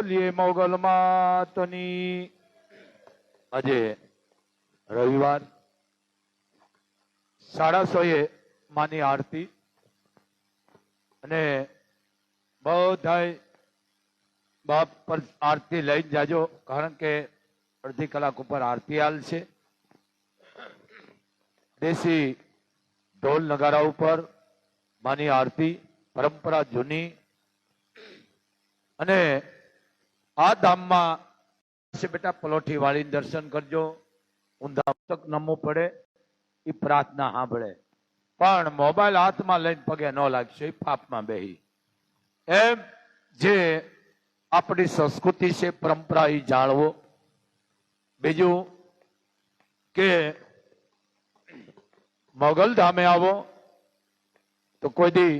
બોલીએ મોગલ માતની। આજે રવિવાર 6:30 માની આરતી અને બધાય બાપ પર આરતી લઈ જાજો, કારણ કે અડધી કલાક ઉપર આરતી હાલ છે। દેશી ઢોલ નગારા ઉપર માની આરતી પરંપરા જૂની, અને આ ધામમાં બેટા પલોઠી વાળી દર્શન કરજો। ઊંધા તક નમવું પડે એ પ્રાર્થના સાંભળે, પણ મોબાઈલ હાથમાં લઈને પગે ન લાગશે એ પાપમાં બેહી। એમ જે આપણી સંસ્કૃતિ છે પરંપરા એ જાળવો। બીજું કે મોગલ ધામે આવો તો કોઈ દી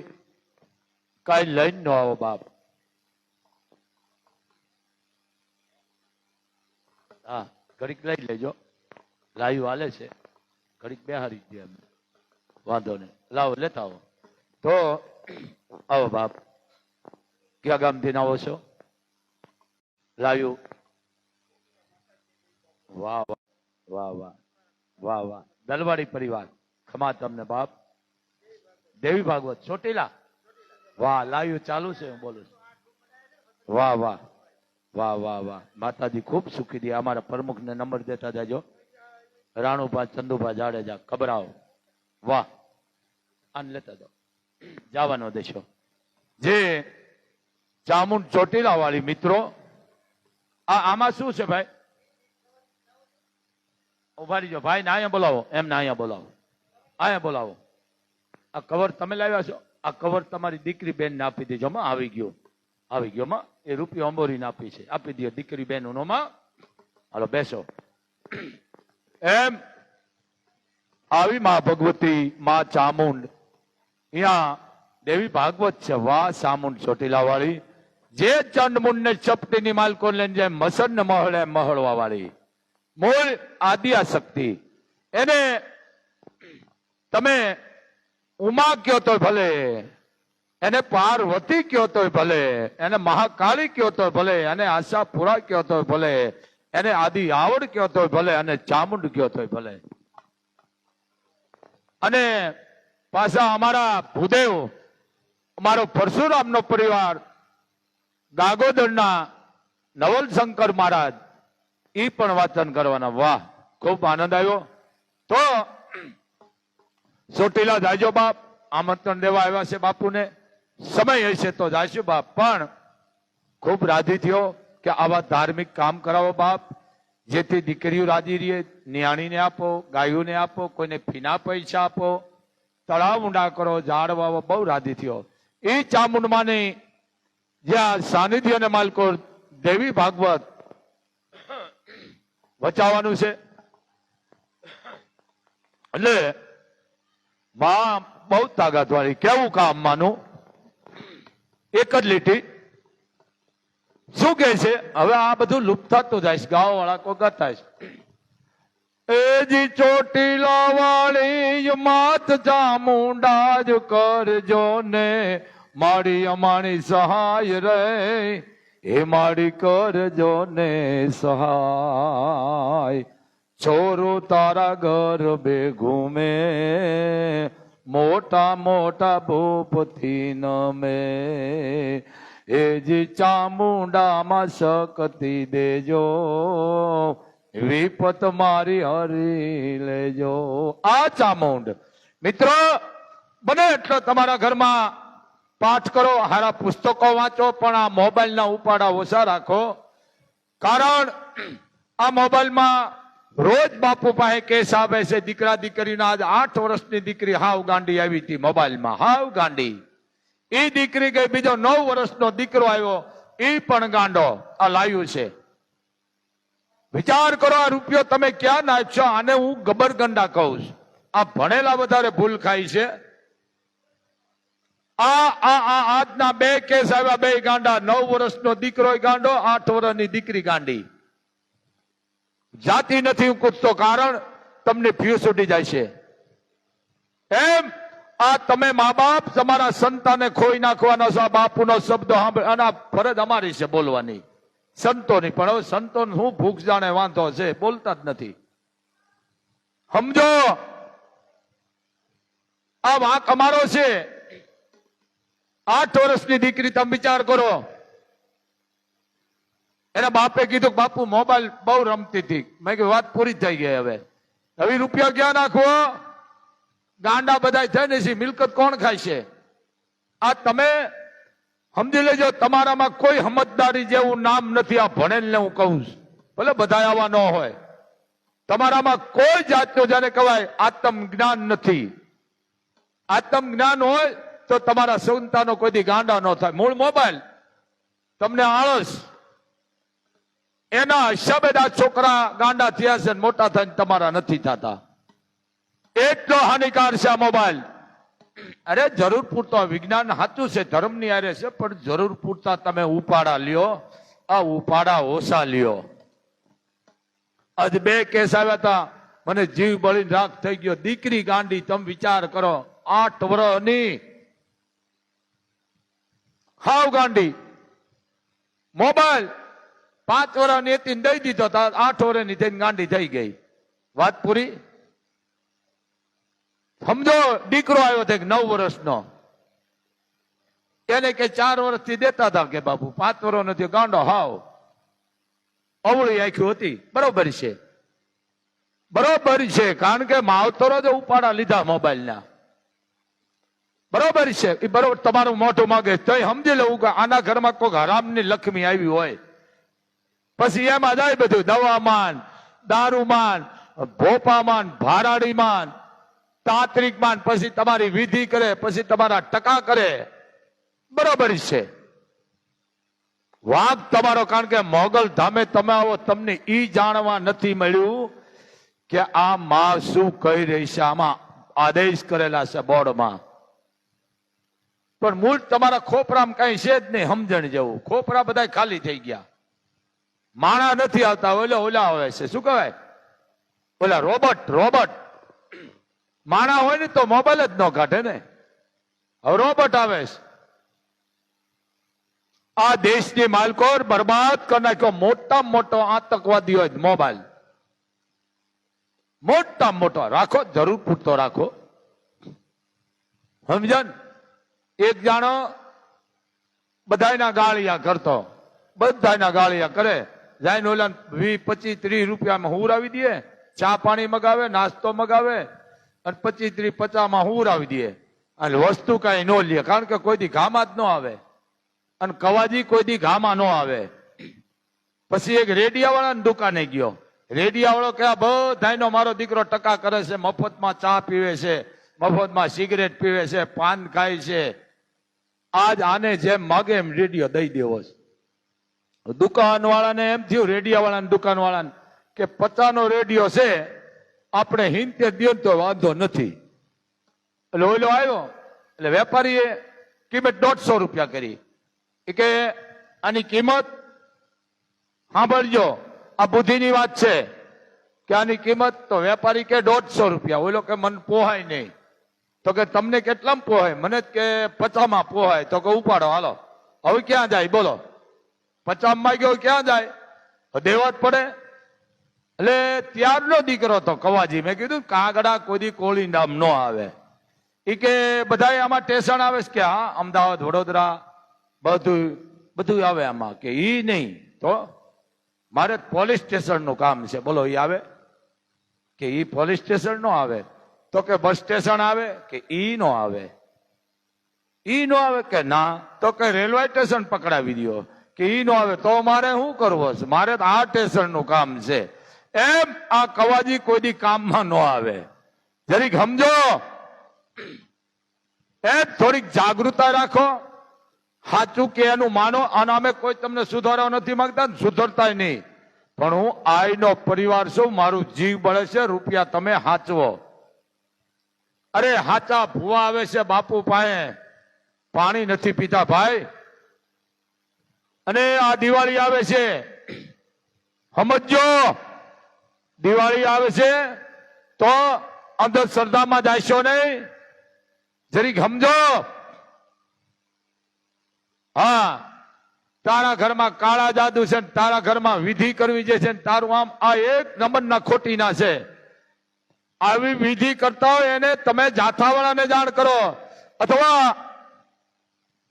કઈ લઈને ન આવો બાપ। હા, ઘડીક લઈ લેજો, લાઈવ હાલે છે, ઘડીક બેહારી દે, વાંધો નહીં, લાવો લેતા આવો તો આવો બાપ। ક્યાં ગામથી આવો છો? લાવ્યું? વાહ વાહ વાહ વાહ વાહ વાહ, દલવાડી પરિવાર, ખમા તમને બાપ। દેવી ભાગવત ચોટીલા, વાહ, લાવ્યું ચાલુ છે, હું બોલું છું। વાહ વાહ વાહ વાહ વાહ, માતાજી ખૂબ સુખી દે। અમારા પ્રમુખ ને નંબર દેતા જાજો, રાણુભા ચંદુભા જાડેજા ખબરાવ, વાહ, આને લેતા જાઓ, જવાનો દેશો। જે ચામુંડ ચોટીલા વાળી મિત્રો, આમાં શું છે ભાઈ? ઉભા રહીજો ભાઈ, ને અહીંયા બોલાવો, એમને અહીંયા બોલાવો, અહીંયા બોલાવો। આ કવર તમે લાવ્યા છો? આ કવર તમારી દીકરી બેન ને આપી દેજો માં, આવી ગયો આવી ગયો માં, એ રૂપિયો અંબોરીને આપી છે, આપી દો દીકરી બેન નો માં। હાલો બેસો। એમ આવી માં ભગવતી, માં ચામુંડ, અહીંયા દેવી ભાગવત છે, વાહ ચામુંડ ચોટીલા વાળી, જે ચંડમુંડ ને ચપટી ની માલકો લઈને જાય મસન ને મહળે મહળવા વાળી, મૂળ આદ્યા શક્તિ। એને તમે ઉમા કયો તો ભલે, એને પાર્વતી કયો તો ભલે, એને મહાકાળી કયો તો ભલે, એને આશાપુરા કયો તો ભલે, એને આદિ આવડ કયો તો ભલે, અને ચામુંડ કયો તો ભલે। અને પાછા અમારા ભૂદેવ, અમારો પરશુરામ નો પરિવાર, ગાગોદરના નવલશંકર મહારાજ, ઈ પણ વાચન કરવાના। વાહ, ખૂબ આનંદ આવ્યો। તો ચોટીલા જાજો બાપ, આમંત્રણ દેવા આવ્યા છે બાપુને, સમય હશે તો જાશું બાપ। પણ ખૂબ રાજી થયો કે આવા ધાર્મિક કામ કરાવો બાપ, જેથી દીકરીઓ રાજી રહે। નિયાણીને આપો, ગાયોને આપો, કોઈને ફીના પૈસા આપો, તળાવ ઊંડા કરો, ઝાડ વાવો, બહુ રાજી થયો। એ ચામુંડમાની જ્યાં સાનિધ્ય અને માલકો દેવી ભાગવત વચાવવાનું છે, એટલે માં બહુ તાકાત વાળી। કેવું કામ માનું? એક જ લીટી શું કે છે? હવે આ બધું લુપ્ત થતું જાય છે, ગાવા વાળા કોઈ ગાતા છે। એજી ચોટીલા વાળી માત ચામુંડા જ કરજો ને, મારી અમારી સહાય રે, એ મારી કરજો ને સહાય। છોરો તારા ઘર બે ઘૂમે, મોટા મોટા ભૂપથી નમે, એ જી ચામુંડામાં શક્તિ દેજો, વિપત મારી હરી લેજો। આ ચામુંડ મિત્રો, બને એટલો તમારા ઘરમાં પાઠ કરો, હારા પુસ્તકો વાંચો, પણ આ મોબાઈલ ના ઉપાડા ઓછા રાખો। કારણ આ મોબાઈલમાં રોજ બાપુ પાસે કેસ આવે છે, દીકરા દીકરીના। આજ 8 વર્ષની દીકરી હાવ ગાંડી આવી હતી મોબાઈલમાં, હાવ ગાંડી। એ દીકરી ગઈ, બીજો 9 વર્ષનો દીકરો આવ્યો, એ પણ ગાંડો। આ લાવ્યું છે, વિચાર કરો, આ રૂપિયો તમે ક્યાં નાખશો? આને હું ગબર ગંડા કહું છું। આ ભણેલા વધારે ભૂલ ખાય છે। આજના 2 કેસ આવ્યા, 2 ગાંડા, 9 વર્ષનો દીકરો ગાંડો, 8 વર્ષની દીકરી ગાંડી। જાતિ નથી હું પૂછતો, કારણ તમને ફ્યુઝ ઉડી જાય છે। એમ આ તમે મા બાપ તમારા સંતાને ખોઈ નાખવાનો છો, આ બાપુનો શબ્દ સાંભળે, અને ફરજ અમારી છે બોલવાની। સંતોની. પણ હવે સંતો શું ભૂખ જાણે વાંધો છે, બોલતા જ નથી. સમજો આ વાંક અમારો છે. 8 વર્ષની દીકરી તમે વિચાર કરો, એના બાપે કીધું બાપુ મોબાઈલ બહુ રમતી હતી. મેં કીધું વાત પૂરી થઈ ગઈ. હવે રૂપિયા ક્યાં નાખવો? ગાંડા બધા થઈને છે, મિલકત કોણ ખાય છે? આ તમે સમજી લેજો, તમારામાં કોઈ સમજદારી જેવું નામ નથી. આ ભણેલ ને હું કહું છું, ભલે બધા આવા ન હોય, તમારામાં કોઈ જાતનું જેને કહેવાય આત્મ જ્ઞાન નથી. આત્મ જ્ઞાન હોય તો તમારા સંતાનો કોઈથી ગાંડા ન થાય. મૂળ મોબાઈલ તમને આળસ, એના હિસાબે આ છોકરા ગાંડા થયા છે, મોટા થઈને તમારા નથી થતા. એટલો હાનિકાર છે આ મોબાઈલ. અરે જરૂર પૂરતો વિજ્ઞાન સાચું છે, ધર્મની આરે છે, પણ જરૂર પૂરતા તમે ઉપાડા લ્યો. આ ઉપાડા ઓછા લ્યો. આજ 2 કેસ આવ્યા હતા, મને જીવ બળીને રાખ થઈ ગયો. દીકરી ગાંડી, તમે વિચાર કરો, 8 વર્ષની હાવ ગાંડી. મોબાઈલ 5 વર્ષની હતી દઈ દીધો, 8 વર્ષની થઈને ગાંડી થઈ ગઈ. વાત પૂરી. સમજો દીકરો આવ્યો હતો 9 વર્ષનો, એને કે 4 વર્ષથી દેતા હતા કે બાપુ, 5 વર્ષ નથી ગાંડો હાવ અવળી આંખ્યું હતી. બરોબર છે, બરોબર છે, કારણ કે માવતરો જ ઉપાડા લીધા મોબાઈલ ના. બરોબર છે, એ બરોબર તમારું મોઢું માંગે તો સમજી લેવું કે આના ઘરમાં કોઈ હરામની લક્ષ્મી આવી હોય. પછી એમાં જાય બધું, દવામાન, દારૂમાન, ભોપામાન, ભારાડીમાન, તાંત્રિકમાન, પછી તમારી વિધિ કરે, પછી તમારા ટકા કરે. બરોબર છે, વાંક તમારો. કારણ કે મોગલ ધામે તમે આવો, તમને ઈ જાણવા નથી મળ્યું કે આ માં શું કહી રહી છે. આમાં આદેશ કરેલા છે બોર્ડમાં, પણ મૂળ તમારા ખોપરામાં કઈ છે જ નહીં સમજણ જેવું. ખોપરા બધા ખાલી થઈ ગયા, માણા નથી આવતા. ઓલા આવે છે, શું કહેવાય, ઓલા રોબોટ. માણા હોય ને તો મોબાઈલ જ ન કાઢે ને, હવે રોબોટ આવે છે. આ દેશની માલકો બરબાદ કરી નાખ્યો. મોટા મોટો આતંકવાદી હોય મોબાઈલ, મોટા મોટો રાખો, જરૂર પૂરતો રાખો. સમજણ? એક જાણો બધાના ગાળિયા કરતો, બધાના ગાળિયા કરે, જાય ઓલા 20, 25, 30 રૂપિયામાં હુરાવી દે. ચા પાણી મગાવે, નાસ્તો મગાવે, અને 25, 30, 50 માં હુરાવી દે. અને વસ્તુ કઈ ન લે, કારણ કે કોઈ દી ઘામાં જ ન આવે, અને કવાજી કોઈ દી ઘામાં ન આવે. પછી એક રેડિયા વાળાની દુકાને ગયો. રેડિયા વાળો કે બધાનો મારો દીકરો ટકા કરે છે, મફતમાં ચા પીવે છે, મફતમાં સિગરેટ પીવે છે, પાન ખાય છે. આજ આને જેમ માગે એમ રેડિયો દઈ દેવો છે. દુકાન વાળાને એમ થયું, રેડિયા વાળાને દુકાન વાળાને, કે 50 નો રેડિયો છે, આપણે 70 દે તો વાંધો નથી. એટલે ઓલો આવ્યો, એટલે વેપારીએ કિંમત 150 રૂપિયા કરી. કે આની કિંમત સાંભળજો, આ બુદ્ધિની વાત છે, કે આની કિંમત, તો વેપારી કે 150 રૂપિયા. ઓલો કે મને પોહાય નહીં. તો કે તમને કેટલામાં પોહાય? મને કે 50 માં પોહાય. તો કે ઉપાડો હાલો. હવે ક્યાં જાય બોલો? 50 માં ગયો, ક્યાં જાય? દેવા જ પડે. એટલે ત્યારનો દીકરો તો કવાજી. મેં કીધું કાગડા કોઈ કોળી નામ ન આવે. એ કે બધા આમાં સ્ટેશન આવે છે કે હા, અમદાવાદ, વડોદરા, બધું આવે આમાં. કે ઈ નહીં તો મારે પોલીસ સ્ટેશન નું કામ છે. બોલો ઈ આવે? કે ઈ પોલીસ સ્ટેશન નો આવે. તો કે બસ સ્ટેશન આવે? કે ઈ નો આવે. ઈ નો આવે? કે ના. તો કે રેલવે સ્ટેશન પકડાવી દો. કે ઈ નો આવે. તો મારે શું કરવો છે? મારે આ સ્ટેશન નું કામ છે. એમ આ કવાજી કોઈ દી કામમાં ન આવે. જરીક સમજો, એમ થોડીક જાગૃતતા રાખો. સાચું કે એનું માનો. અને અમે કોઈ તમને સુધારવા નથી માંગતા, સુધરતા નહીં. પણ હું આઈનો પરિવાર છું, મારું જીવ બળે છે. રૂપિયા તમે હાચવો. અરે હાચા ભૂવા આવે છે બાપુ પાસે, પાણી નથી પીતા ભાઈ. અને આ દિવાળી આવે છે, સમજો, દિવાળી આવે છે તો અંધશ્રદ્ધામાં જાશો નહીં. જરીક સમજો. હા, તારા ઘરમાં કાળા જાદુ છે, તારા ઘરમાં વિધિ કરવી જે છે, તારું આમ આ એક નંબરના ખોટીના છે. આવી વિધિ કરતા હોય એને તમે જાથાવાળાને જાણ કરો અથવા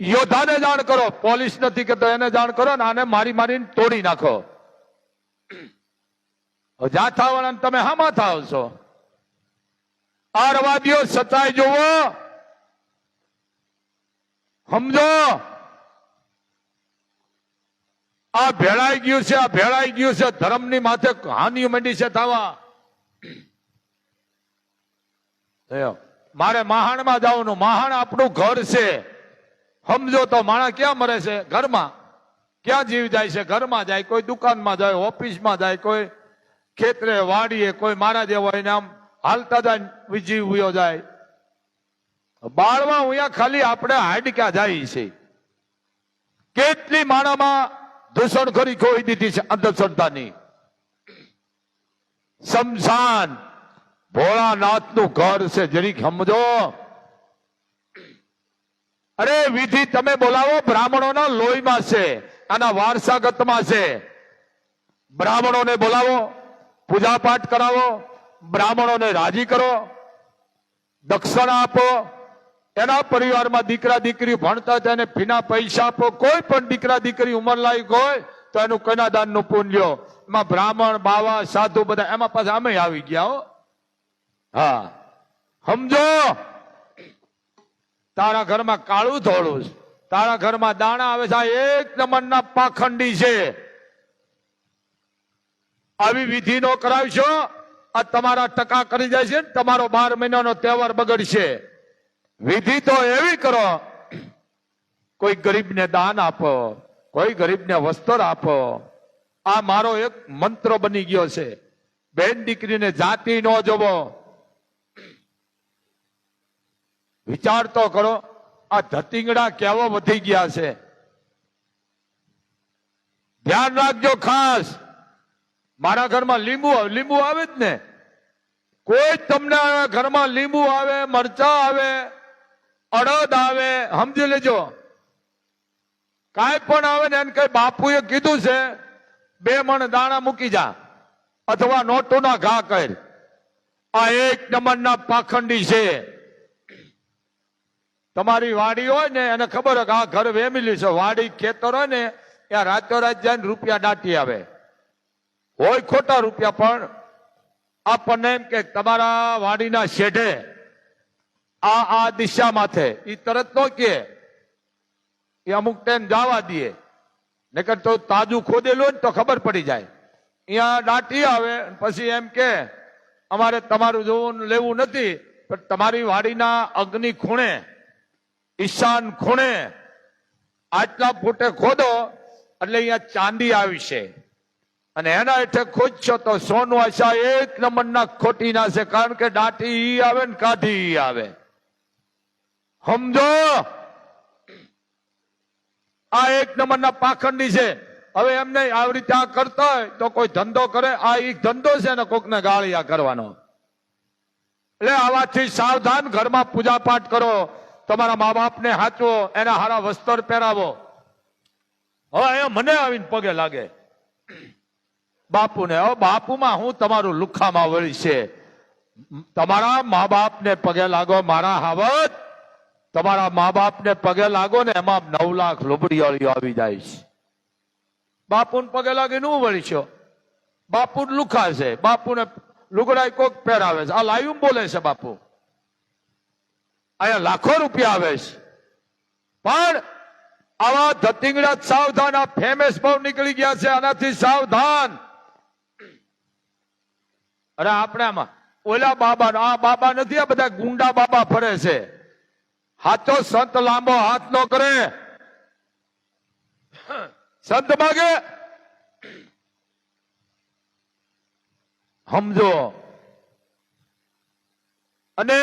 યોદ્ધાને જાણ કરો. પોલીસ નથી કરતો એને જાણ કરો ને આને મારી મારીને તોડી નાખો. જાથાવાળાને તમે હામાં થાવ છો? આ રવાદીઓ સચ્ચાઈ જોવો, સમજો. આ ભેળાઈ ગયું છે, આ ભેળાઈ ગયું છે. ધર્મની માથે હાનિ મંડી છે થવા. મારે મહાણમાં જવાનું. મહાણ આપણું ઘર છે, સમજો. તો માણસ ક્યાં મરે છે? ઘરમાં. ક્યાં જીવ જાય છે? ઘરમાં જાય. કોઈ દુકાનમાં જાય, ઓફિસમાં જાય, કોઈ ખેતરે વાડીએ, કોઈ મારા જેવો એને આમ હાલતા જાય, જીવ વયો જાય. બાળમાં અહીંયા ખાલી આપણે હાડક્યા જાય છે. કેટલી માણામાં દૂષણખોરી ખોઈ દીધી છે અંધશ્રદ્ધાની. શમશાન ભોળાનાથનું ઘર છે, જરીક સમજો. અરે વિધિ તમે બોલાવો, બ્રાહ્મણોના લોહીમાં છે, આના વારસાગતમાં છે. બ્રાહ્મણોને બોલાવો, પૂજા પાઠ કરાવો, બ્રાહ્મણોને રાજી કરો, દક્ષિણા આપો. એના પરિવારમાં દીકરા દીકરી ભણતા તેને ફીના પૈસા આપો. કોઈ પણ દીકરા દીકરી ઉંમરલાયક હોય તો એનું કન્યાદાનનું પુણ્ય. એમાં બ્રાહ્મણ બાવા સાધુ બધા એમાં પાછા અમે આવી ગયા હો. હા, સમજો. તારા ઘરમાં કાળું ધોળું, તારા ઘરમાં દાણા આવે છે, એક નંબરના પાખંડી છે. આવી વિધિ નો કરાવશો આ તમારા ટકા કરી જાય છે, તમારો 12 મહિનાનો તહેવાર બગડશે. વિધિ તો એવી કરો, કોઈ ગરીબને દાન આપો, કોઈ ગરીબને વસ્ત્ર આપો. આ મારો એક મંત્ર બની ગયો છે. બેન દીકરીને જાતિ ન જોવો. વિચાર તો કરો, આ ધતિંગડા કેવો વધી ગયા છે. ધ્યાન રાખજો ખાસ. મારા ઘરમાં લીંબુ આવે જ ને. કોઈ તમને ઘરમાં લીંબુ આવે, મરચા આવે, અડદ આવે, સમજી લેજો. કાંઈ પણ આવે ને એને કઈ બાપુએ કીધું છે 2 મણ દાણા મૂકી જા અથવા નોટોના ઘા કર. આ એક નંબરના પાખંડી છે. તમારી વાડી હોય ને એને ખબર હોય કે આ ઘર વેમેલી છે. વાડી ખેતર હોય ને ત્યાં રાતોરાત જઈને રૂપિયા દાટી આવે. હોય ખોટા રૂપિયા, પણ આપણને એમ કે તમારા વાડીના શેઢે આ દિશામાં એ તરત નો કે, એ અમુક ટાઈમ જવા દે. નકર તો તાજું ખોદેલું ને તો ખબર પડી જાય. અહીંયા દાટી આવે પછી એમ કે અમારે તમારું જોવું લેવું નથી, પણ તમારી વાડીના અગ્નિ ખૂણે, ઈશાન ખૂણે આટલા ફૂટે ખોદો એટલે અહીંયા ચાંદી આવી છે. અને એના હેઠે ખોદશો તો સોનું આશા એક નંબરના ખોટી ના છે. કારણ કે દાટી ઈ આવે ને કાઢી ઈ આવે. સમજો. આ એક નંબરના પાખંડી છે. હવે એમને આવી રીતે આ કરતા હોય તો કોઈ ધંધો કરે. આ એક ધંધો છે ને કોકને ગાળિયા કરવાનો. એટલે આવાથી સાવધાન. ઘરમાં પૂજા પાઠ કરો, તમારા મા બાપને હાચવો, એના હારા વસ્ત્ર પહેરાવો. હવે મને આવીને પગે લાગે બાપુને. હવે બાપુમાં હું તમારું લુખામાં વળી છે. તમારા મા બાપને પગે લાગો. મારા હાવત તમારા મા બાપને પગે લાગો ને એમાં 9 લાખ લોબડીયાળીઓ આવી જાય છે. બાપુને પગે લાગીને હું વળીશો? બાપુ લુખા છે. બાપુને લુગડાઈ કોક પહેરાવે છે. આ લાયું બોલે છે બાપુ. અહીંયા લાખો રૂપિયા આવે છે. પણ આવા ધતિંગડા સાવધાન. આ ફેમસ બહુ નીકળી ગયા છે, આનાથી સાવધાન. અરે આપણે આમાં ઓલા બાબા, આ બાબા નથી, આ બધા ગુંડા બાબા ફરે છે. હાથો સંત લાંબો હાથ નો કરે. સંત માગે સમજો. અને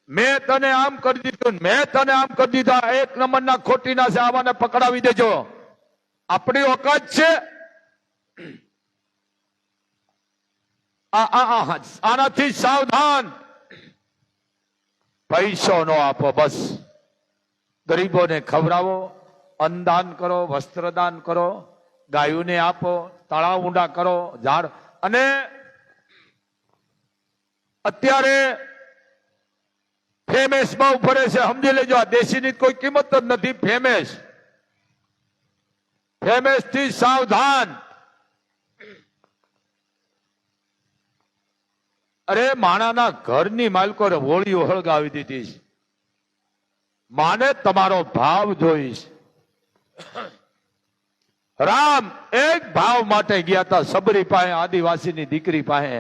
મેં તને આમ કરી દીધું, મેં તને આમ કરી દીધા. એક નંબરના ખોટીના છે. આવાને પકડાવી દેજો. આપણી ઓકાત છે. આનાથી સાવધાન. પૈસો નો આપો, બસ. ગરીબોને ખવડાવો, અન્નદાન કરો, વસ્ત્રદાન કરો, ગાયોને આપો, તળાવ ઊંડા કરો, ઝાડ. અને અત્યારે ફેમેસ બહુ ફરે છે, સમજી લેજો. આ દેશીની કોઈ કિંમત જ નથી. ફેમેસ થી સાવધાન. અરે માણાના ઘરની માલકો હોળીઓ હળગાવી દીધી. માને તમારો ભાવ જોઈશ. રામ એક ભાવ માટે ગયા હતા સબરી પાસે, આદિવાસીની દીકરી પાસે.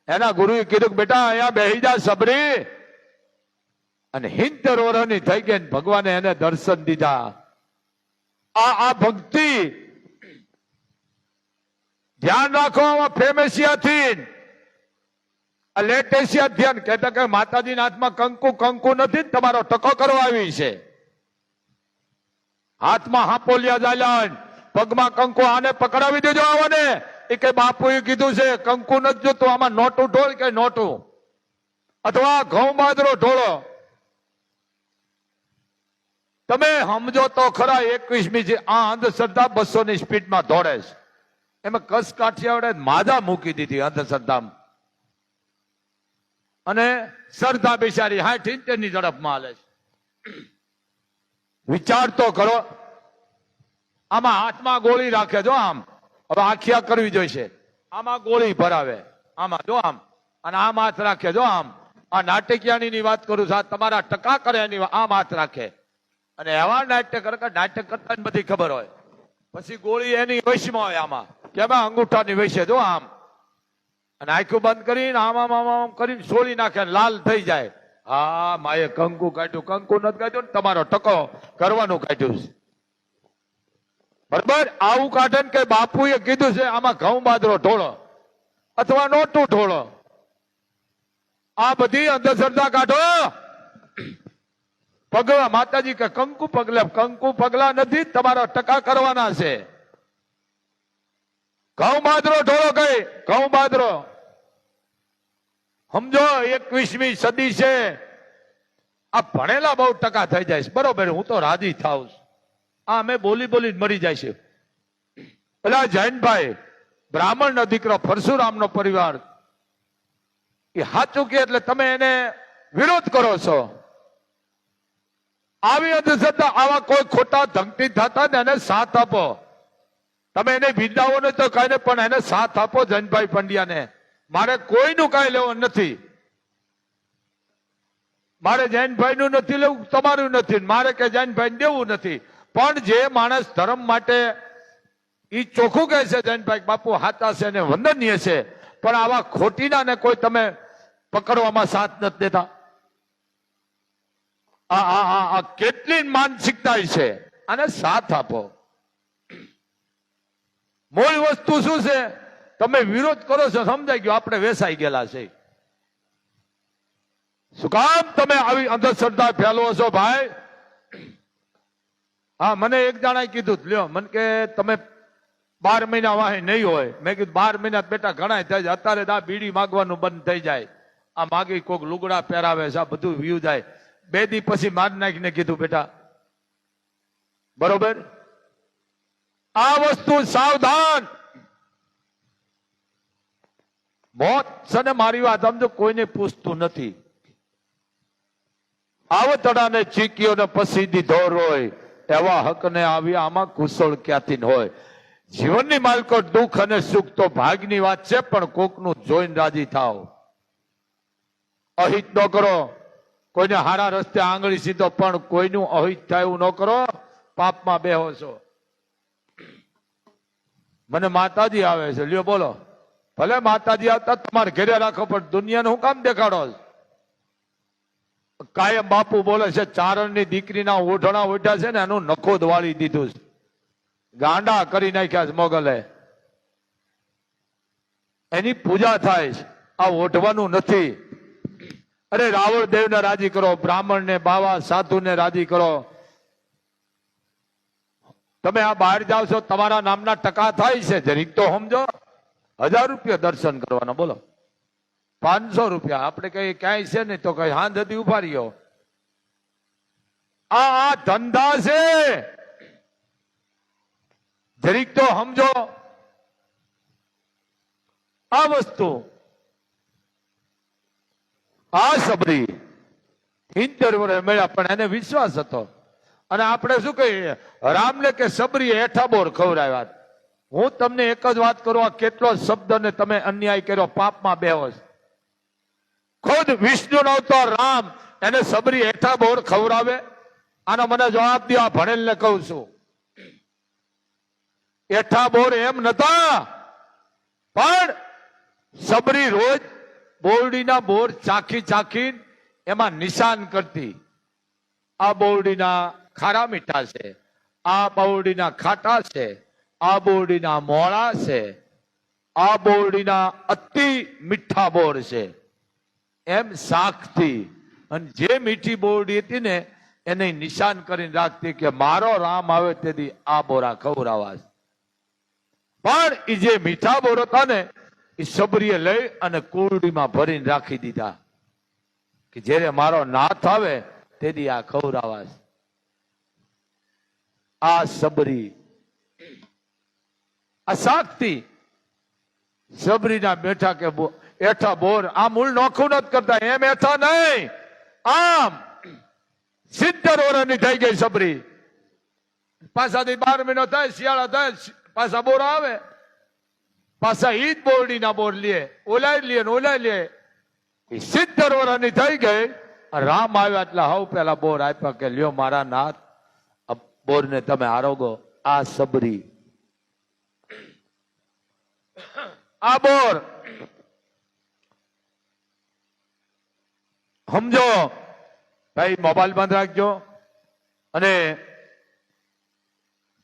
એના ગુરુએ કીધું કે બેટા અહીંયા બેહી જા સબરી. અને 70 વર્ષની થઈ ગઈ, ભગવાને એને દર્શન દીધા. આ ભક્તિ ધ્યાન રાખો. આમાં ફેમેસિયાથી લેટેસિયા ધ્યાન કહેતા કે માતાજીના હાથમાં કંકુ નથી, તમારો ટકો કરવા આવી છે. હાથમાં હાપોલિયા જાલ્યા, પગમાં કંકુ. આને પકડાવી દેજો. આવને એ કે બાપુએ કીધું છે કંકુ નથી જોતું, આમાં નોટું ઢોળ કે નોટું, અથવા ઘઉં બાજરો ઢોળો. તમે સમજો તો ખરા. 21મી છે આ અંધશ્રદ્ધા 200 ની સ્પીડમાં દોડે છે. એમાં કસ કાઠિયાવાડે માજા મૂકી દીધી અંધશ્રદ્ધામાં. અને શ્રદ્ધા બિચારી 60-70 ની ઝડપમાં હાલે છે. વિચાર તો કરો. આમાં હાથમાં ગોળી રાખે જો આમ. હવે આખિયા કરવી જોઈશે. આમાં ગોળી ભરાવે, આમાં જો આમ. અને આમ હાથ રાખે જો આમ. આ નાટકિયાની વાત કરું છું. આ તમારા ટકા કરે એની આમ હાથ રાખે. અને એવા નાટ્ય કરે, નાટક કરતા બધી ખબર હોય. પછી ગોળી એની વશમાં હોય. આમાં કેમાં અંગૂઠાની વશે જો આમ. અને આંખું બંધ કરીને આમ કરીને સોળી નાખે, લાલ થઈ જાય. હા માએ કંકુ કાઢ્યું. કંકુ નથી કાઢ્યું ને, તમારો ટકો કરવાનું કાઢ્યું છે. બરાબર. આવું કાઢે ને કે બાપુએ કીધું છે આમાં ઘઉં બાજરો ઢોળો અથવા નોટું ઢોળો. આ બધી અંધશ્રદ્ધા કાઢો. પગલા માતાજી કે કંકુ પગલા નથી, તમારા ટકા કરવાના છે. ઘઉં બાજરો ઢોળો. કઈ ઘઉં બાજરો સમજો. 21મી સદી છે. આ ભણેલા બહુ ટકા થઈ જાય છે. બરોબર, હું તો રાજી થાઉં છું. આ અમે બોલી મરી જાય છે. પેલા જૈનભાઈ બ્રાહ્મણ નો દીકરો, પરશુરામ નો પરિવાર, એ સાચું કે એટલે તમે એને વિરોધ કરો છો. આવી અંધશ્રદ્ધા, આવા કોઈ ખોટા ધમકી થતા ને એને સાથ આપો. તમે એને બિરદાવો ને તો કઈ ને, પણ એને સાથ આપો. જૈનભાઈ પંડ્યાને મારે કોઈનું કઈ લેવું નથી. મારે જૈનભાઈ નું નથી લેવું, તમારું નથી. મારે કે જૈનભાઈ દેવું નથી. પણ જે માણસ ધર્મ માટે ઈ ચોખ્ખું કહે છે જૈનભાઈ બાપુ હાચા છે ને વંદનીય છે, પણ આવા ખોટીના ને કોઈ તમે પકડવામાં સાથ નથી દેતા. આ કેટલી માનસિકતા છે. આને સાથ આપો. મૂળ વસ્તુ શું છે? તમે વિરોધ કરો છો, સમજાઈ ગયો આપણે વેસાઈ ગયેલા છે. શું કામ તમે આવી અંધશ્રદ્ધા ફેલવો છો ભાઈ? હા, મને એક જણાએ કીધું લ્યો, મને કે તમે 12 મહિના વાહે નહીં હોય. મેં કીધું 12 મહિના બેટા ઘણા થઈ જાય. અત્યારે આ બીડી માગવાનું બંધ થઈ જાય. આ માગી કોક લુગડા પહેરાવે છે, આ બધું વ્યુ જાય. 2 દી પછી માર નાખીને કીધું બેટા બરોબર. આ વસ્તુ સાવધાન. મોત છે ને, મારી વાત સમજો, કોઈને પૂછતું નથી. આવતડાને ચીક્યો ને પછી દીધો રોય, એવા હક ને આવી આમાં કુશળ ક્યાંથી હોય. જીવનની માલકો દુઃખ અને સુખ તો ભાગની વાત છે, પણ કોકનું જોઈને રાજી થાવ. અહિત ન કરો. કોઈને હારા રસ્તે આંગળી સીધો, પણ કોઈનું અહિત થાય એવું ન કરો. પાપમાં બેહો છો. મને માતાજી આવે છે, લ્યો બોલો. ભલે માતાજી આવતા તમારે ઘરે રાખો, પણ દુનિયાને હું કામ દેખાડો? કાયમ બાપુ બોલે છે, ચારણની દીકરીના ઓઢણા ઓઢ્યા છે ને, એનું નખોદ વાળી દીધું છે. ગાંડા કરી નાખ્યા છે મોગલે. એની પૂજા થાય છે, આ ઓઢવાનું નથી. અરે રાવણ દેવને રાજી કરો, બ્રાહ્મણને, બાવા સાધુને રાજી કરો. તમે આ બહાર જાવ છો, તમારા નામના ટકા થાય છે, જરીક તો સમજો. 1000 રૂપિયા દર્શન કરવાનો, બોલો 500 રૂપિયા. આપણે કઈ ક્યાંય છે ને તો કઈ હાંજ હતી ઉભા રહ્યો. આ ધંધા છે. જરીક તો સમજો આ વસ્તુ. આ સબરી 70 વર્ષ મળ્યા પણ એને વિશ્વાસ હતો. અને આપણે શું કહીએ રામને કે સબરી હેઠા બોર ખવડાવ્યા. હું તમને એક જ વાત કરું, આ કેટલો શબ્દ ને તમે અન્યાય કર્યો, પાપમાં બેહો. ખુદ વિષ્ણુ નો અવતાર રામ એને સબરી હેઠા બોર ખવડાવે? આનો મને જવાબ દો. આ ભણેલ ને કહું છું, હેઠા બોર એમ નતા, પણ સબરી રોજ બોરડીના બોર ચાખી ચાખી એમાં નિશાન કરતી. આ બોરડીના ખારા મીઠા છે, આ બોરડીના ખાટા છે, આ બોરડીના મોળા છે, આ બોરડીના અતિ મીઠા બોર છે, એમ શાકથી. અને જે મીઠી બોરડી હતી ને એને નિશાન કરીને રાખતી કે મારો રામ આવે તેથી આ બોરા ખવડાવા. પણ એ જે મીઠા બોર હતા ને એ સબરીએ લઈ અને કુરડીમાં ભરીને રાખી દીધા કે જ્યારે મારો નાથ આવે તેથી આ ખવડાવા. આ સબરી, આ શાકથી સબરીના બેઠા કે એઠા બોર. આ મૂળ નોખું નથી કરતા, એમ એઠા નહીં, આમ 70 વર્ષની થઈ ગઈ સબરી. પાછાથી 12 મહિનો થાય, શિયાળા થાય, પાછા બોર આવે, પાછા ઈ જ બોરડીના બોર લે, ઓલાય લે ને ઓલાય લે. 70 વર્ષની થઈ ગઈ. રામ આવ્યા એટલે હવ પેલા બોર આપ્યા કે લ્યો મારા નાથ, બોર ને તમે આરોગો. આ સબરી, આ બોર. સમજો ભાઈ, મોબાઈલ બંધ રાખજો અને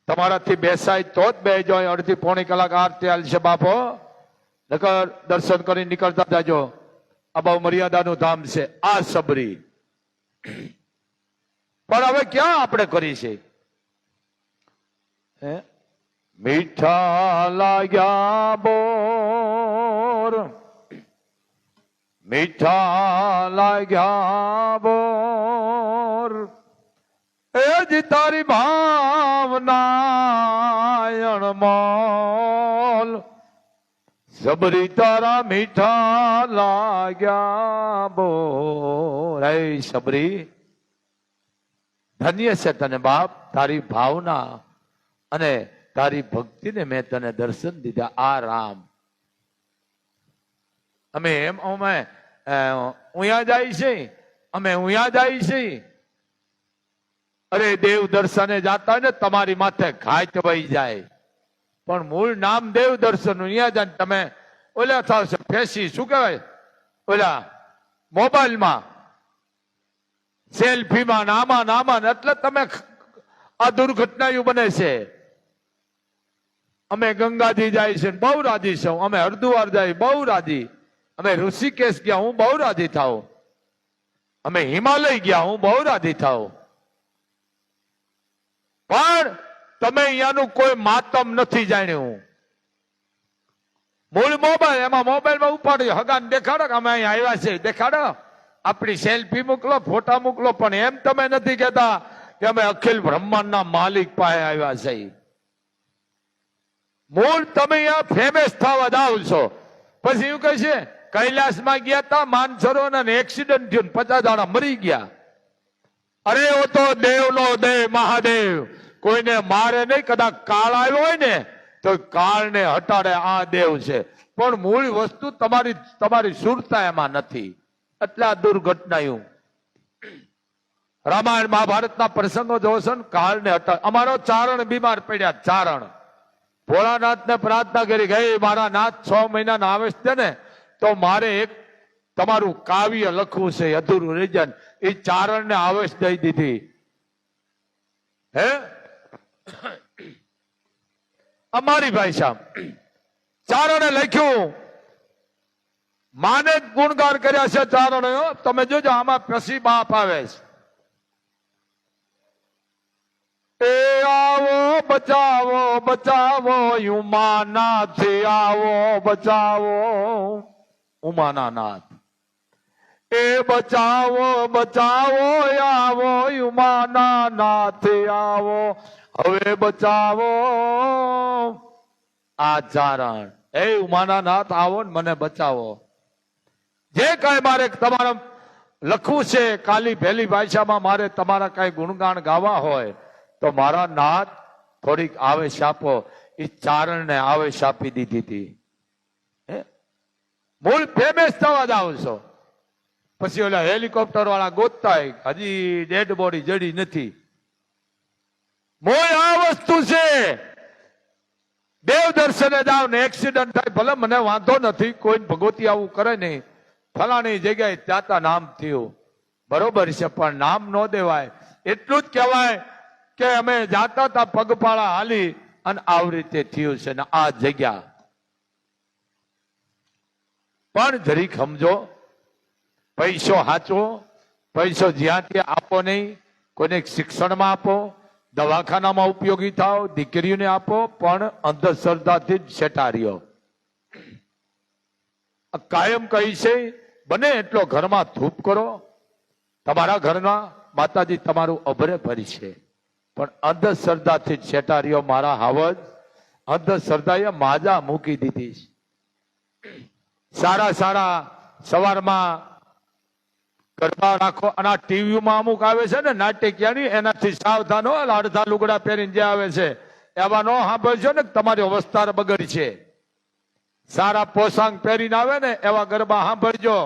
તમારાથી બેસાય તો જ બેસજો. અડધી પોણી કલાક આરતી હાલશે બાપો, નકર દર્શન કરી નીકળતા જાજો. આ બહુ મર્યાદાનું ધામ છે આ સબરી. પણ હવે ક્યાં આપણે કરી છે? મીઠા લાગ્યા બોર, મીઠા લાગ્યા બોર, એ જ તારી ભાવના અણમોલ. સબરી તારા મીઠા લાગ્યા બોર. હે સબરી, ધન્ય છે તને બાપ, તારી ભાવના અને તારી ભક્તિને મેં તને દર્શન દીધા. આ રામ અમે એમ અમે ઉયા જાય છે, અમે ઉયા જાય છે. અરે દેવ દર્શને જાતા ને તમારી માથે ઘાટ વહી જાય, પણ મૂળ નામ દેવ દર્શન. અહીંયા જાય તમે ઓલા થાવ છે ફેસી, શું કહેવાય ઓલા મોબાઈલમાં સેલ્ફીમાં નામાં નામાં, એટલે તમે આ દુર્ઘટના બને છે. અમે ગંગાજી જાય છે બહુ રાજી છું, અમે હરદ્વાર જાય બહુ રાજી, અમે ઋષિકેશ ગયા હું બહુ રાજી થાઉં, અમે હિમાલય ગયા હું બહુ રાજી થાઉં. પણ તમે અહીંયાનું કોઈ માતમ નથી જાણ્યું. મૂળ મોબાઈલ, એમાં મોબાઈલમાં ઉપાડ્યો હગાને દેખાડો કે અમે અહીં આવ્યા છે, દેખાડો આપણી સેલ્ફી મોકલો, ફોટા મોકલો. પણ એમ તમે નથી કહેતા કે અમે અખિલ બ્રહ્માંડના માલિક પાસે આવ્યા છે. મૂળ તમે અહીંયા ફેમસ થવા જાવ છો. પછી એવું કહે છે કૈલાસમાં ગયા હતા, માનસરોવર એક્સિડન્ટ થયું, 50 જણા મરી ગયા. અરે ઓ તો દેવનો દેવ મહાદેવ, કોઈને મારે નહીં. કદાચ કાળ આવ્યો હોય ને તો કાળને હટાડે, આ દેવ છે. પણ મૂળ વસ્તુ તમારી સુરતા એમાં નથી. એટલા દુર્ઘટના. રામાયણ મહાભારતના પ્રસંગો જોશો ને, કાળને હટાડે. અમારો ચારણ બીમાર પડ્યા, ચારણ ભોળાનાથને પ્રાર્થના કરી ગઈ, મારા નાથ 6 મહિનાના આવે છે ને તો મારે એક તમારું કાવ્ય લખવું છે, અધૂરું રહી જાય. એ ચારણને આવેશ દઈ દીધી. હે અમારી ભાષા ચારણે લખ્યું, માને ગુણગાન કર્યા છે ચારણે. તમે જોજો આમાં પછી બાપ આવે છે. એ આવો બચાવો બચાવો ઉમાનાથ, આવો બચાવો ઉમાનાથ. એ બચાવો બચાવો આવો ઉમાનાથ, આવો હવે બચાવો આ ચારણ. એ ઉમાના નાથ આવો ને મને બચાવો. જે કઈ મારે તમારા લખવું છે કાલી ભેલી ભાષામાં, મારે તમારા કઈ ગુણગાન ગાવા હોય તો મારા નાથ થોડીક આવેશ આપો. એ ચારણને આવેશ આપી દીધી હતી. મૂળ ફેમેસ થવા જાવ છો, પછી ઓલા હેલિકોપ્ટર વાળા ગોતતા હજી ડેડ બોડી જડી નથી. મોય આ વસ્તુ છે. દેવ દર્શને જાવ ને એક્સિડન્ટ થાય, ભલે મને વાંધો નથી, કોઈ ભગવતી આવું કરે નહીં, ફલાણી જગ્યાએ ત્યાતા નામ થયું, બરોબર છે, પણ નામ ન દેવાય. એટલું જ કહેવાય કે અમે જાતા હતા પગપાળા હાલી અને આવી રીતે થયું છે ને આ જગ્યા. પણ જરીક સમજો, પૈસો હાચો, પૈસો જ્યાં ત્યાં આપો નહીં, કોઈને શિક્ષણમાં આપો, દવાખાનામાં ઉપયોગી થાવ, દીકરીઓને આપો, પણ અંધશ્રદ્ધાથી જ સેટાર્યો. કાયમ કહી છે બને એટલો ઘરમાં ધૂપ કરો. તમારા ઘરના માતાજી તમારું અભરે ભરી છે, પણ અંધશ્રદ્ધાથી જ સેટાર્યો. મારા હાવજ અંધશ્રદ્ધાએ માજા મૂકી દીધી છે. સારા સારા સવારમાં ગરબા રાખો, અને આ ટીવીમાં અમુક આવે છે ને નાટ્યકિયાની, એનાથી સાવધાન હો. અડધા લુગડા પહેરીને જે આવે છે એવા નો સાંભળજો ને તમારી અવસ્થા બગડી છે. સારા પોશાક પહેરીને આવે ને એવા ગરબા સાંભળજો,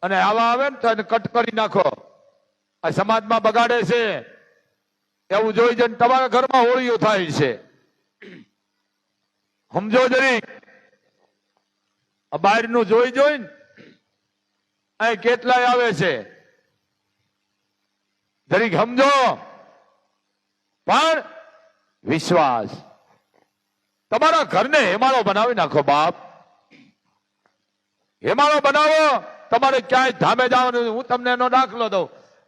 અને આવા આવે ને તો એને કટ કરી નાખો. આ સમાજમાં બગાડે છે એવું જોઈ જઈને તમારા ઘરમાં હોળીઓ થાય છે. સમજો જરી. બહારનું જોઈ જોઈને અહીં કેટલાય આવે છે, જરીક સમજો. પણ વિશ્વાસ, તમારા ઘરને હેમાળો બનાવી નાખો. બાપ હેમાળો બનાવો. તમારે ક્યાંય ધામે જવાનું. હું તમને એનો દાખલો દઉં.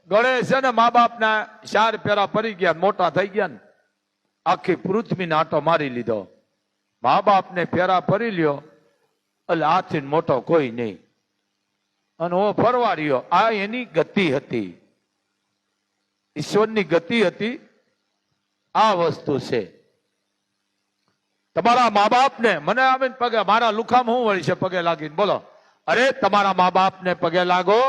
ગણેશ છે ને મા બાપ ના 4 ફેરા પડી ગયા, મોટા થઈ ગયા ને આખી પૃથ્વીને આંટો મારી લીધો. મા બાપ ને ફેરા ફરી લ્યો એટલે આથી મોટો કોઈ નહીં, અને ઓ ફરવા રહ્યો. આ એની ગતિ હતી, ઈશ્વરની ગતિ હતી. આ વસ્તુ છે. તમારા મા બાપ ને મને આવીને પગે, મારા લુખામાં હું વળી છે પગે લાગીને બોલો. અરે તમારા મા બાપ ને પગે લાગો,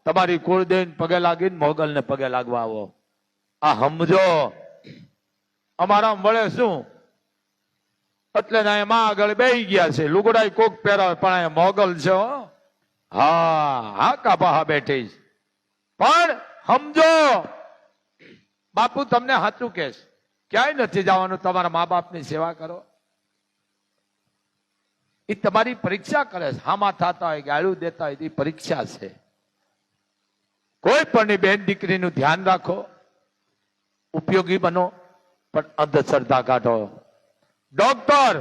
તમારી કુળદેવ પગે લાગીને મોગલ ને પગે લાગવા આવો. આ સમજો. અમારા વળે શું એટલે એમાં આગળ બેહી ગયા છે, લુગડાઈ કોક પહેરાવે, પણ એ મોગલ છે. હા કાપા બેઠી. પણ સમજો બાપુ, તમને સાચું કે ક્યાંય નથી જવાનું. તમારા મા બાપની સેવા કરો. એ તમારી પરીક્ષા કરે છે. હામાં થતા હોય, ગાળું દેતા હોય, એ પરીક્ષા છે. કોઈ પણ બેન દીકરીનું ધ્યાન રાખો, ઉપયોગી બનો, પણ અંધશ્રદ્ધા કાઢો. ડોક્ટર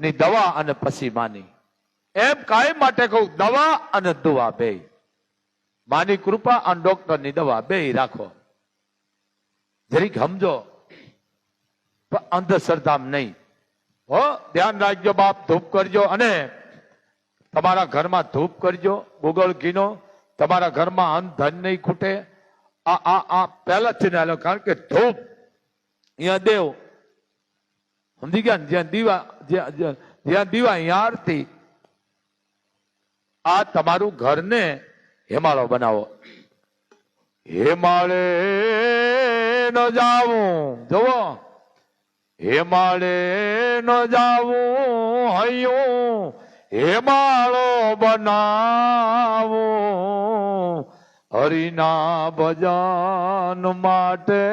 ની દવા અને પછી માની, એમ કાયમ માટે કહું, દવા અને દુઆ બે, માની કૃપા અને ડોક્ટર ની દવા બે રાખો. જરીક સમજો, પણ અંધશ્રદ્ધામાં નહીં. હો, ધ્યાન રાખજો બાપ. ધૂપ કરજો, અને તમારા ઘરમાં ધૂપ કરજો ગુગળ ઘીનો. તમારા ઘરમાં અન્ન ધન નહીં ખૂટે. આ પહેલાથી ના લો, કારણ કે ધૂપ અહીંયા દેવ, સમજી ગયા ને? જ્યાં દીવા અહીંયા આરતી. આ તમારું ઘરને હેમાળો બનાવો. હેમાળે ન જાવું, જુઓ, હેમાળે ન જાવું હૈયું, હેમાળો બનાવું, હરિના ભજન માટે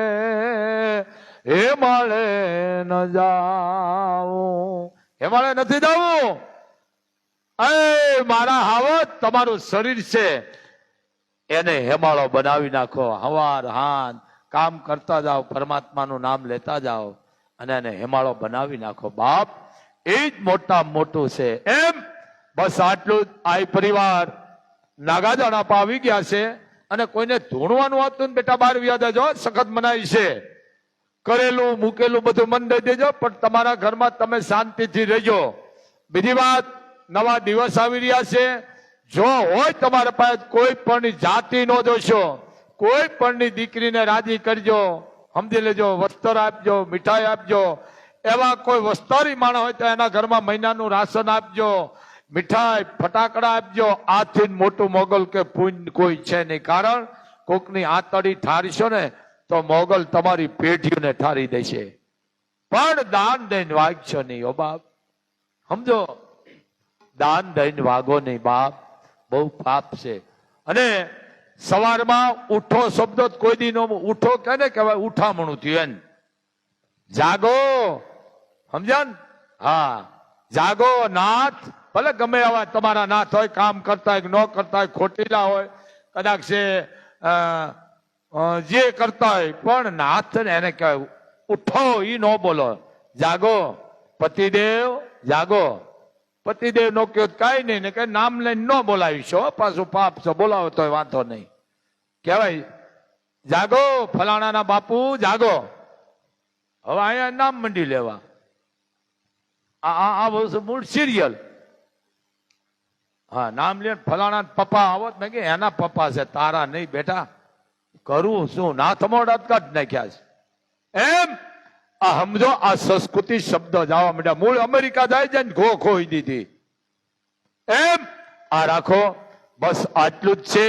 હેમાળે ન જાવું. હેમાળે નથી જવું. એ મારા હાવત, તમારું શરીર છે એને હેમાળો બનાવી નાખો. હવાર હાન કામ કરતા જાઓ, પરમાત્માનું નામ લેતા જાઓ, અને એને હેમાળો બનાવી નાખો. બાપ એ જ મોટામાં મોટું છે. એમ બસ આટલું જ. આ પરિવાર નાગાજાણા પાવી ગયા છે, અને કોઈને ધૂણવાનું હતું બેટા બહાર વ્યા દેજો, સખત મનાય છે. કરેલું મૂકેલું બધું મન દઈ દેજો, પણ તમારા ઘરમાં તમે શાંતિથી રહેજો. બીજી વાત, નવા દિવસ આવી રહ્યા છે. જો હોય તમારા પાસે કોઈ પણ જાતિ નો જોશો, કોઈ પણ દીકરીને રાજી કરજો. સમજી લેજો, વસ્ત્ર આપજો, મીઠાઈ આપજો. એવા કોઈ વસ્તારી માણસ હોય તો એના ઘરમાં મહિનાનું રાશન આપજો, મીઠાઈ ફટાકડા આપજો. આથી મોટું મોગલ કે પુણ્ય કોઈ છે નહીં. કારણ કોકની આતડી ઠારશો ને તો મોગલ તમારી પેઢીઓને ઠારી દેશે. પણ દાન દઈને વાગશો નહીં ઓ બાપ, સમજો, દાન દઈને વાગો નહીં બાપ, બહુ પાપ છે. અને સવારમાં ઉઠો શબ્દો કોઈ દી નો ઉઠો કે ને કહેવાય, ઉઠામણું થયું એમ. જાગો, સમજ્યા ને? હા, જાગો. નાથ ભલે ગમે એવા તમારા નાથ હોય, કામ કરતા હોય ન કરતા હોય, ખોટીલા હોય, કદાચ છે જે કરતા હોય, પણ નાથ ને એને કહેવાય ઉઠો, ઈ નો બોલો. જાગો પતિદેવ, જાગો. પતિદેવ નો કયો કઈ નહીં ને, કે નામ લઈને ન બોલાવીશો, પાછું પાપ છો, બોલાવો તો વાંધો નહીં. કહેવાય જાગો ફલાણાના બાપુ, જાગો. હવે અહીંયા નામ મંડી લેવા. આ વસ્તુ મૂળ સિરિયલ. હા, નામ લે ફલાણા પપ્પા આવો, મેં કે એના પપ્પા છે, તારા નહીં બેટા. કરવું શું? ના થમોડા કાઢ નાખ્યા છે એમ. આ સમજો, આ સંસ્કૃતિ શબ્દ જવા માંડ્યા. મૂળ અમેરિકા જાય છે ને ઘો ખોઈ દીધી એમ. આ રાખો, બસ આટલું જ છે.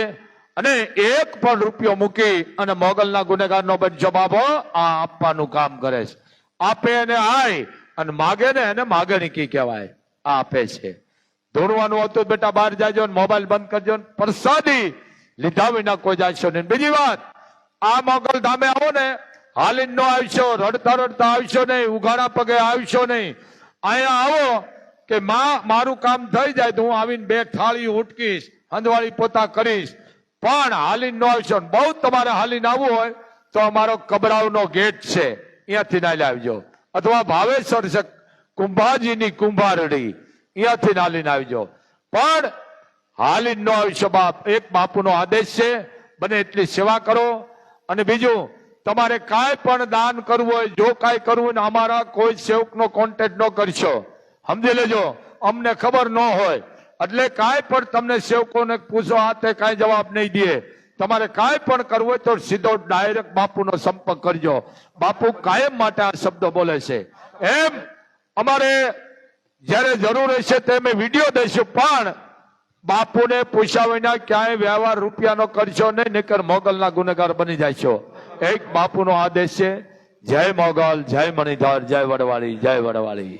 અને એક પણ રૂપિયો મૂકી અને મોગલના ગુનેગારનો બનશો બાબો, આ આપવાનું કામ કરે છે. આપે એને આય અને માગે ને એને માગણીકી કહેવાય. આ આપે છે. ધોણવાનું હતું બેટા, બહાર જાજો ને મોબાઈલ બંધ કરજો ને પ્રસાદી લીધા વિના કોઈ જાશો નહીં. બીજી વાત, આ મોગલ ધામે આવો ને, હાલીને નો આવશો, રડતા રડતા આવશો નહીં, ઉઘાડા પગે આવશો નહીં. અહીંયા આવો કે મારું કામ થઈ જાય તો હું આવીને બે થાળી ઉટકીશ, હંધવાળી પોતા કરીશ. પણ હાલીને નો આવશો. બહુ તમારે હાલીને આવવું હોય તો અમારો કબરાવનો ગેટ છે, અહીંયાથી ના આવજો. અથવા ભાવેશ્વર છે કુંભાજીની કુંભારડી, અહીંયાથી હાલીને આવજો. પણ હાલીને નો આવશો બાપ. એક બાપુનો આદેશ છે, બને એટલી સેવા કરો. અને બીજું, તમારે કાંઈ પણ દાન કરવું હોય, જો કાંઈ કરવું હોય ને, અમારા કોઈ સેવકનો કોન્ટેક્ટ ન કરશો, સમજી લેજો. અમને ખબર ન હોય એટલે કાંઈ પણ તમને સેવકોને પૂછો, આ તે કાંઈ જવાબ નહીં દે. તમારે કાંઈ પણ કરવું હોય તો સીધો ડાયરેક્ટ બાપુનો સંપર્ક કરજો. બાપુ કાયમ માટે આ શબ્દ બોલે છે એમ. અમારે જયારે જરૂર હશે તે અમે વિડીયો દઈશું, પણ બાપુને પૂછ્યા વિના ક્યાંય વ્યવહાર રૂપિયાનો કરશો નહીં, નહીતર મોગલના ગુનેગાર બની જશો. એક બાપુનો આદેશ છે. જય મોગલ, જય મણિધર, જય વડવાળી, જય વડવાળી.